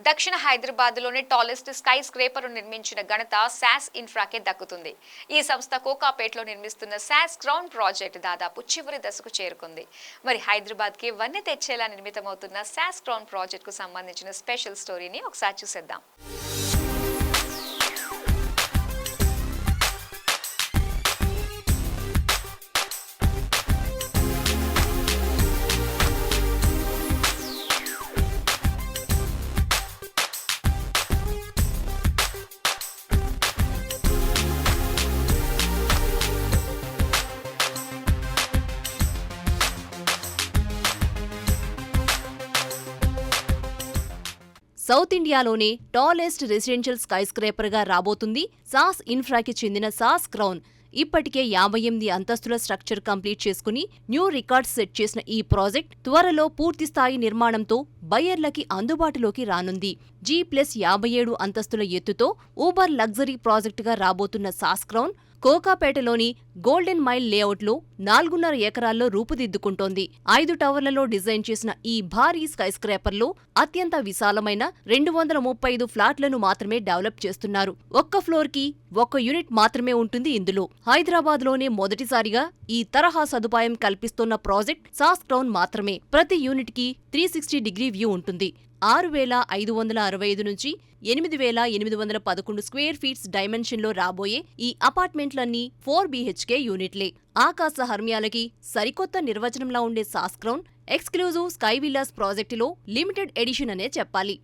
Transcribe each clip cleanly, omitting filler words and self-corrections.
దక్షిణ హైదరాబాద్లోని tallest sky scraper నిర్మించిన ఘనత శాస్ ఇన్ఫ్రాకే దక్కుతుంది. ఈ సంస్థ కోకాపేటలో నిర్మిస్తున్న శాస్ క్రౌన్ ప్రాజెక్ట్ దాదాపు చివరి దశకు చేరుకుంది. మరి హైదరాబాద్కి వన్నె తెచ్చేలా నిర్మితమవుతున్న శాస్ క్రౌన్ ప్రాజెక్టుకు సంబంధించిన స్పెషల్ స్టోరీని ఒకసారి చూసేద్దాం. సౌత్ ఇండియాలోనే టాలెస్ట్ రెసిడెన్షియల్ స్కైస్క్రేపర్గా రాబోతుంది సాస్ ఇన్ఫ్రాకి చెందిన సాస్ క్రౌన్. ఇప్పటికే 58 అంతస్తుల స్ట్రక్చర్ కంప్లీట్ చేసుకుని న్యూ రికార్డ్స్ సెట్ చేసిన ఈ ప్రాజెక్ట్ త్వరలో పూర్తిస్థాయి నిర్మాణంతో బయ్యర్లకి అందుబాటులోకి రానుంది. G+57 అంతస్తుల ఎత్తుతో ఊబర్ లగ్జరీ ప్రాజెక్టుగా రాబోతున్న సాస్ క్రౌన్ కోకాపేటలోని గోల్డెన్ మైల్ లేఅవుట్లో 4.5 ఎకరాల్లో రూపుదిద్దుకుంటోంది. 5 టవర్లలో డిజైన్ చేసిన ఈ భారీ స్కైస్క్రేపర్లో అత్యంత విశాలమైన 235 ఫ్లాట్లను మాత్రమే డెవలప్ చేస్తున్నారు. ఒక్క ఫ్లోర్కి 1 యూనిట్ మాత్రమే ఉంటుంది ఇందులో. హైదరాబాద్లోనే మొదటిసారిగా ఈ తరహా సదుపాయం కల్పిస్తున్న ప్రాజెక్ట్ సాస్ క్రౌన్ మాత్రమే. ప్రతి యూనిట్కి 360 డిగ్రీ వ్యూ ఉంటుంది. 6,565 నుంచి 8,811 స్క్వేర్ ఫీట్స్ డైమెన్షన్లో రాబోయే ఈ అపార్ట్మెంట్లన్నీ 4 BHK యూనిట్లే. ఆకాశ హర్మ్యాలకి సరికొత్త నిర్వచనంలా ఉండే sauce crown exclusive sky villas ప్రాజెక్టులో లిమిటెడ్ ఎడిషన్ అనే చెప్పాలి.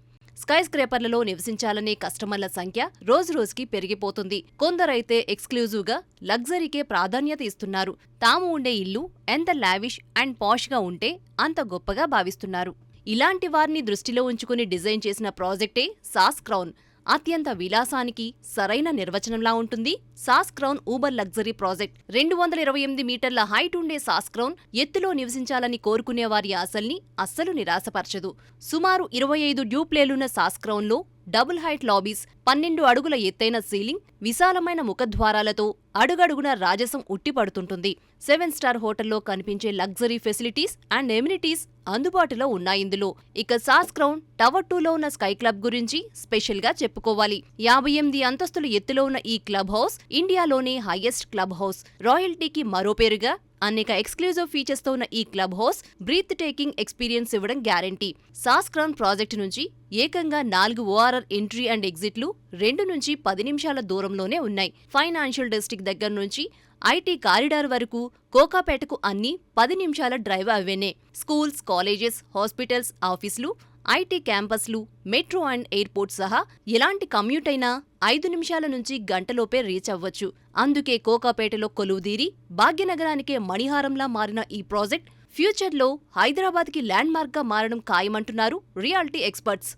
స్కైస్క్రేపర్లలో నివసించాలనే కస్టమర్ల సంఖ్య రోజురోజుకి పెరిగిపోతుంది. కొందరైతే ఎక్స్క్లూజివ్గా లగ్జరీకే ప్రాధాన్యత ఇస్తున్నారు. తాము ఉండే ఇల్లు ఎంత లావిష్ అండ్ పాష్గా ఉంటే అంత గొప్పగా భావిస్తున్నారు. ఇలాంటి వారిని దృష్టిలో ఉంచుకుని డిజైన్ చేసిన ప్రాజెక్టే సాస్ క్రౌన్. అత్యంత విలాసానికి సరైన నిర్వచనంలా ఉంటుంది sauce crown Uber luxury project. 228 మీటర్ల హైట్ ఉండే సాస్ క్రౌన్ ఎత్తులో నివసించాలని కోరుకునే వారి ఆశల్ని అస్సలు నిరాశపరచదు. సుమారు 25 డ్యూప్లేలున్న సాస్ క్రౌన్లో డబుల్ హైట్ లాబీస్, 12 అడుగుల ఎత్తైన సీలింగ్, విశాలమైన ముఖద్వారాలతో అడుగడుగున రాజసం ఉట్టిపడుతుంటుంది. 7 స్టార్ హోటల్లో కనిపించే లగ్జరీ ఫెసిలిటీస్ అండ్ ఎమ్యూనిటీస్ అందుబాటులో ఉన్నాయిందులో. ఇక సాస్ క్రౌన్ టవర్ 2లో ఉన్న స్కై క్లబ్ గురించి స్పెషల్ గా చెప్పుకోవాలి. 58 అంతస్తులు ఎత్తులో ఉన్న ఈ క్లబ్ హౌస్ ఇండియాలోనే హైయెస్ట్ క్లబ్ హౌస్. రాయల్టీకి మరో పేరుగా అనేక ఎక్స్క్లూజివ్ ఫీచర్స్తో ఉన్న ఈ club house breath taking experience ఇవ్వడం గ్యారంటీ. సాస్ క్రౌన్ ప్రాజెక్టు నుంచి ఏకంగా 4 ORR ఎంట్రీ అండ్ ఎగ్జిట్లు 2 నుంచి 10 నిమిషాల దూరంలోనే ఉన్నాయి. ఫైనాన్షియల్ డిస్ట్రిక్ట్ దగ్గర నుంచి ఐటీ కారిడార్ వరకు కోకాపేటకు అన్ని 10 నిమిషాల డ్రైవ్ అవేనే. స్కూల్స్, కాలేజెస్, హాస్పిటల్స్, ఆఫీసులు, ఐటీ క్యాంపస్లు, మెట్రో అండ్ ఎయిర్పోర్ట్ సహా ఎలాంటి కమ్యూట్ అయినా 5 నిమిషాల నుంచి గంటలోపే రీచ్ అవ్వచ్చు. అందుకే కోకాపేటలో కొలువుదీరి భాగ్యనగరానికే మణిహారంలా మారిన ఈ ప్రాజెక్ట్ ఫ్యూచర్లో హైదరాబాద్కి ల్యాండ్ మార్క్గా మారడం ఖాయమంటున్నారు రియాలిటీ ఎక్స్పర్ట్స్.